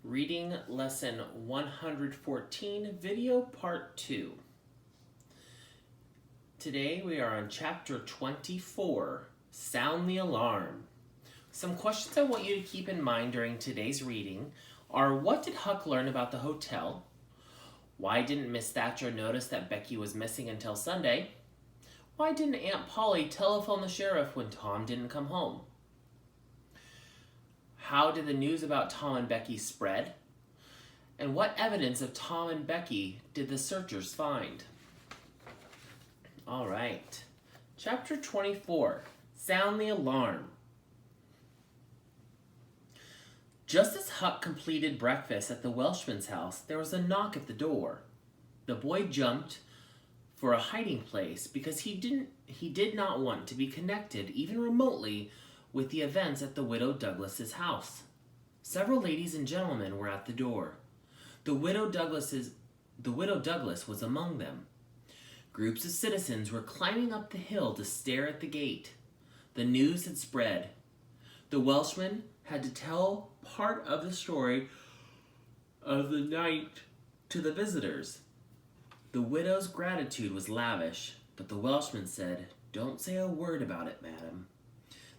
Reading Lesson 114, Video Part 2. Today we are on Chapter 24, Sound the Alarm. Some questions I want you to keep in mind during today's reading are: what did Huck learn about the hotel? Why didn't Miss Thatcher notice that Becky was missing until Sunday? Why didn't Aunt Polly telephone the sheriff when Tom didn't come home? How did the news about Tom and Becky spread? And what evidence of Tom and Becky did the searchers find? All right. Chapter 24, Sound the Alarm. Just as Huck completed breakfast at the Welshman's house, there was a knock at the door. The boy jumped for a hiding place because he did not want to be connected, even remotely, with the events at the widow Douglas's house. Several ladies and gentlemen were at the door. The widow Douglas was among them. Groups of citizens were climbing up the hill to stare at the gate. The news had spread. The Welshman had to tell part of the story of the night to the visitors. The widow's gratitude was lavish, but the Welshman said, "Don't say a word about it, madam.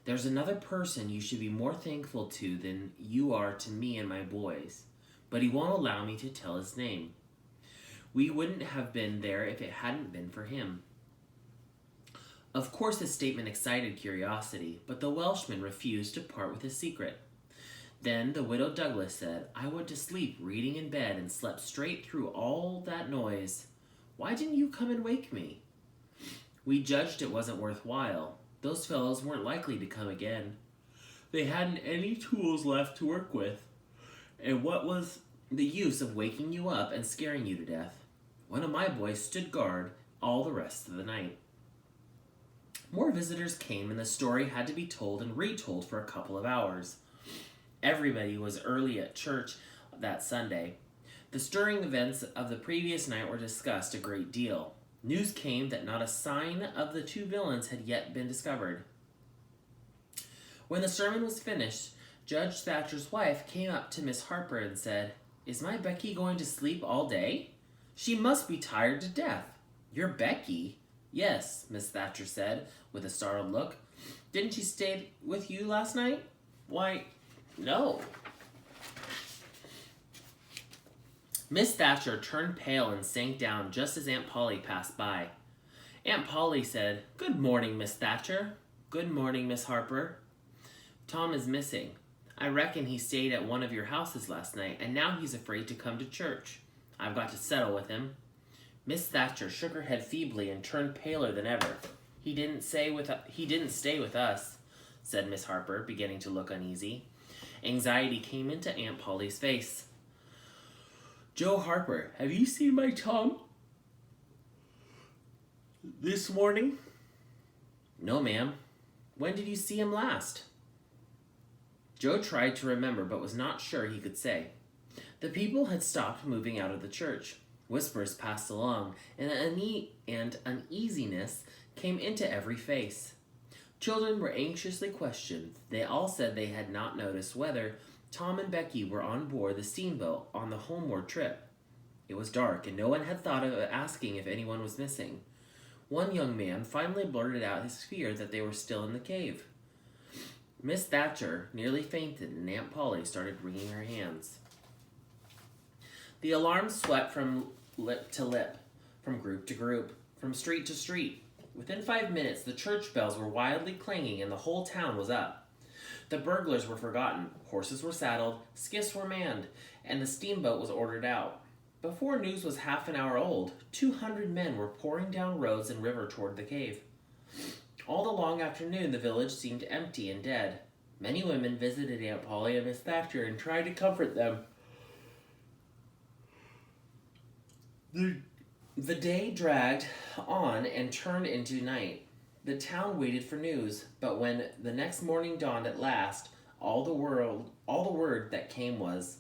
There's another person you should be more thankful to than you are to me and my boys, but he won't allow me to tell his name. We wouldn't have been there if it hadn't been for him." Of course, this statement excited curiosity, but the Welshman refused to part with his secret. Then the widow Douglas said, "I went to sleep reading in bed and slept straight through all that noise. Why didn't you come and wake me?" "We judged it wasn't worthwhile. Those fellows weren't likely to come again. They hadn't any tools left to work with. And what was the use of waking you up and scaring you to death? One of my boys stood guard all the rest of the night." More visitors came, and the story had to be told and retold for a couple of hours. Everybody was early at church that Sunday. The stirring events of the previous night were discussed a great deal. News came that not a sign of the two villains had yet been discovered. When the sermon was finished, Judge Thatcher's wife came up to Miss Harper and said, "Is my Becky going to sleep all day? She must be tired to death." "Your Becky?" "Yes," Miss Thatcher said, with a startled look. "Didn't she stay with you last night?" "Why, no." Miss Thatcher turned pale and sank down just as Aunt Polly passed by. Aunt Polly said, "Good morning, Miss Thatcher." "Good morning, Miss Harper." "Tom is missing. I reckon he stayed at one of your houses last night, and now he's afraid to come to church. I've got to settle with him." Miss Thatcher shook her head feebly and turned paler than ever. He didn't stay with us," said Miss Harper, beginning to look uneasy. Anxiety came into Aunt Polly's face. "Joe Harper, have you seen my Tom this morning?" "No, ma'am. When did you see him last?" Joe tried to remember, but was not sure he could say. The people had stopped moving out of the church. Whispers passed along, and uneasiness came into every face. Children were anxiously questioned. They all said they had not noticed whether Tom and Becky were on board the steamboat on the homeward trip. It was dark, and no one had thought of asking if anyone was missing. One young man finally blurted out his fear that they were still in the cave. Miss Thatcher nearly fainted, and Aunt Polly started wringing her hands. The alarm swept from lip to lip, from group to group, from street to street. Within 5 minutes, the church bells were wildly clanging, and the whole town was up. The burglars were forgotten, horses were saddled, skiffs were manned, and the steamboat was ordered out. Before news was half an hour old, 200 men were pouring down roads and river toward the cave. All the long afternoon, the village seemed empty and dead. Many women visited Aunt Polly and Miss Thatcher and tried to comfort them. The day dragged on and turned into night. The town waited for news, but when the next morning dawned at last, all the word that came was,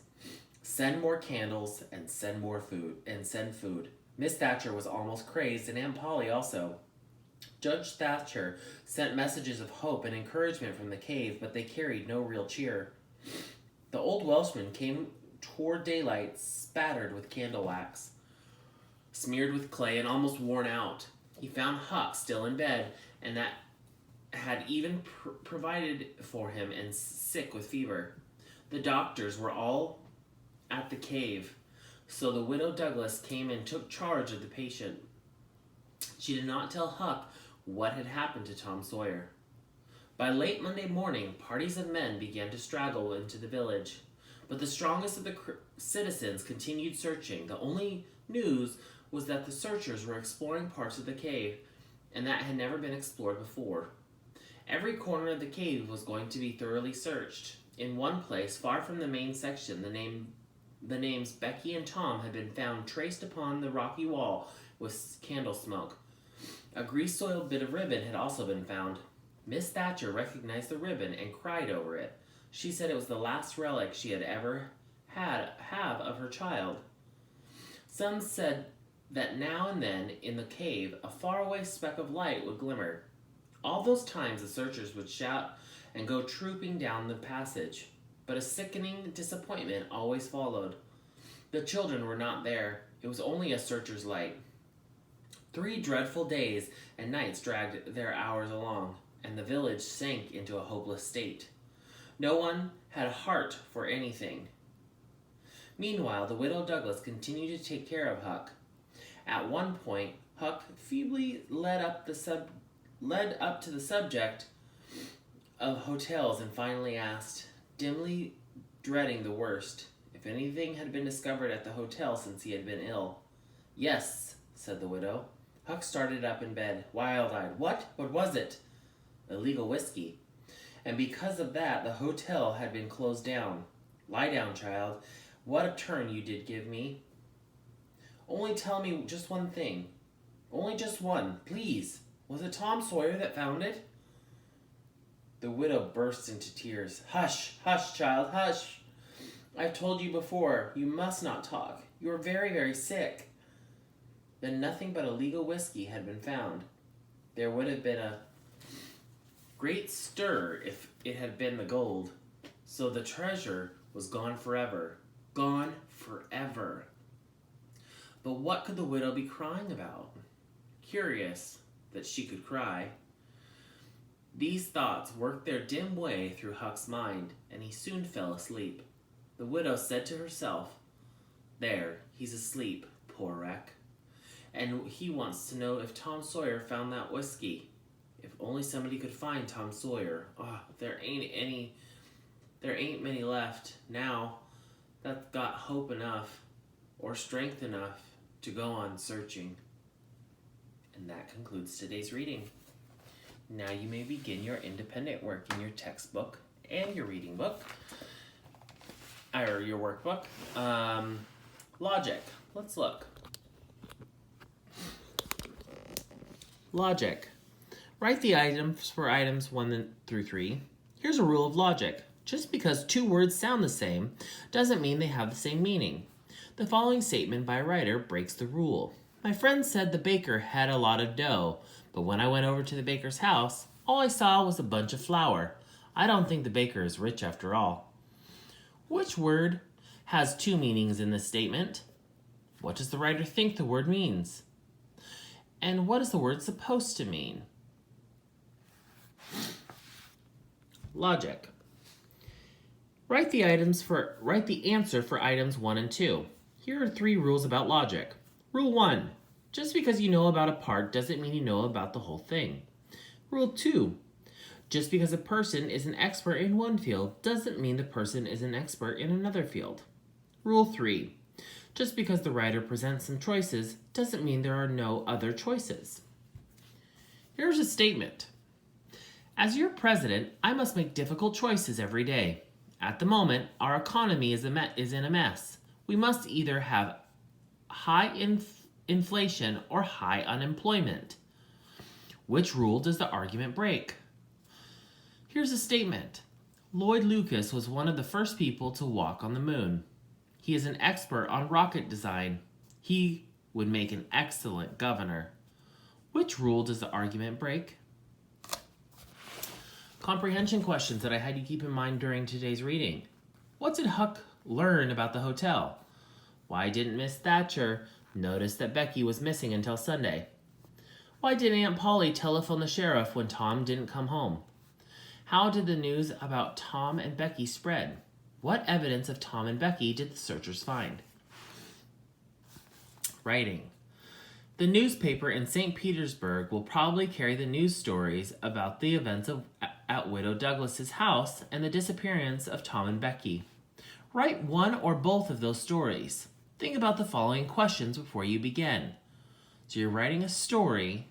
"Send more candles and send more food and send food." Miss Thatcher was almost crazed, and Aunt Polly also. Judge Thatcher sent messages of hope and encouragement from the cave, but they carried no real cheer. The old Welshman came toward daylight, spattered with candle wax, smeared with clay, and almost worn out. He found Huck still in bed, and that had even provided for him and sick with fever. The doctors were all at the cave, so the widow Douglas came and took charge of the patient. She did not tell Huck what had happened to Tom Sawyer. By late Monday morning, parties of men began to straggle into the village, but the strongest of the citizens continued searching. The only news was that the searchers were exploring parts of the cave, and that had never been explored before. Every corner of the cave was going to be thoroughly searched. In one place, far from the main section, the names Becky and Tom had been found traced upon the rocky wall with candle smoke. A grease-soiled bit of ribbon had also been found. Miss Thatcher recognized the ribbon and cried over it. She said it was the last relic she had ever have of her child. Some said that now and then in the cave a faraway speck of light would glimmer. All those times the searchers would shout and go trooping down the passage, but a sickening disappointment always followed. The children were not there. It was only a searcher's light. 3 dreadful days and nights dragged their hours along, and the village sank into a hopeless state. No one had a heart for anything. Meanwhile, the widow Douglas continued to take care of Huck. At one point, Huck feebly led up to the subject of hotels and finally asked, dimly dreading the worst, if anything had been discovered at the hotel since he had been ill. Yes, said the widow. Huck started up in bed, wild-eyed. What? What was it? Illegal whiskey. And because of that, the hotel had been closed down. Lie down, child. What a turn you did give me. Only tell me just one thing. Only just one, please. Was it Tom Sawyer that found it? The widow burst into tears. Hush, hush, child, hush. I've told you before, you must not talk. You are very, very sick. Then nothing but illegal whiskey had been found. There would have been a great stir if it had been the gold. So the treasure was gone forever. Gone forever. But what could the widow be crying about? Curious that she could cry. These thoughts worked their dim way through Huck's mind, and he soon fell asleep. The widow said to herself, There, he's asleep, poor wreck. And he wants to know if Tom Sawyer found that whiskey. If only somebody could find Tom Sawyer. Oh, there ain't many left now that got hope enough or strength enough to go on searching. And that concludes today's reading. Now you may begin your independent work in your textbook and your reading book, or your workbook. Logic. Let's look. Logic. Write the items for items 1 through 3. Here's a rule of logic. Just because 2 words sound the same doesn't mean they have the same meaning. The following statement by a writer breaks the rule. My friend said the baker had a lot of dough, but when I went over to the baker's house, all I saw was a bunch of flour. I don't think the baker is rich after all. Which word has 2 meanings in this statement? What does the writer think the word means? And what is the word supposed to mean? Logic. Write the answer for items 1 and 2. Here are 3 rules about logic. Rule 1. Just because you know about a part doesn't mean you know about the whole thing. Rule 2. Just because a person is an expert in one field doesn't mean the person is an expert in another field. Rule 3. Just because the writer presents some choices doesn't mean there are no other choices. Here's a statement. As your president, I must make difficult choices every day. At the moment, our economy is in a mess. We must either have high inflation or high unemployment. Which rule does the argument break? Here's a statement. Lloyd Lucas was one of the first people to walk on the moon. He is an expert on rocket design. He would make an excellent governor. Which rule does the argument break? Comprehension questions that I had you keep in mind during today's reading. What did Huck learn about the hotel? Why didn't Miss Thatcher notice that Becky was missing until Sunday? Why did Aunt Polly telephone the sheriff when Tom didn't come home? How did the news about Tom and Becky spread? What evidence of Tom and Becky did the searchers find? Writing. The newspaper in St. Petersburg will probably carry the news stories about the events at Widow Douglas's house and the disappearance of Tom and Becky. Write one or both of those stories. Think about the following questions before you begin. So you're writing a story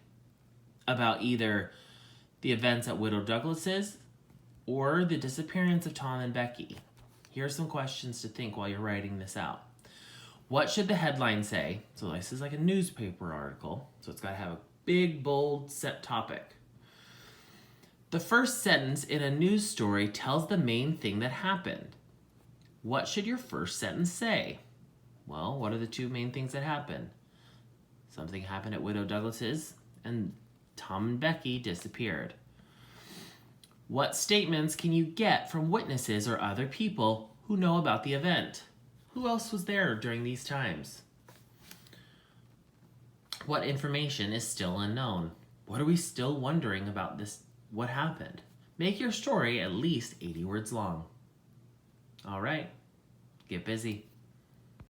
about either the events at Widow Douglas's or the disappearance of Tom and Becky. Here are some questions to think while you're writing this out. What should the headline say? So this is like a newspaper article, so it's got to have a big, bold, set topic. The first sentence in a news story tells the main thing that happened. What should your first sentence say? Well, what are the two main things that happened? Something happened at Widow Douglas's, and Tom and Becky disappeared. What statements can you get from witnesses or other people who know about the event? Who else was there during these times? What information is still unknown? What are we still wondering about this? What happened? Make your story at least 80 words long. All right, get busy.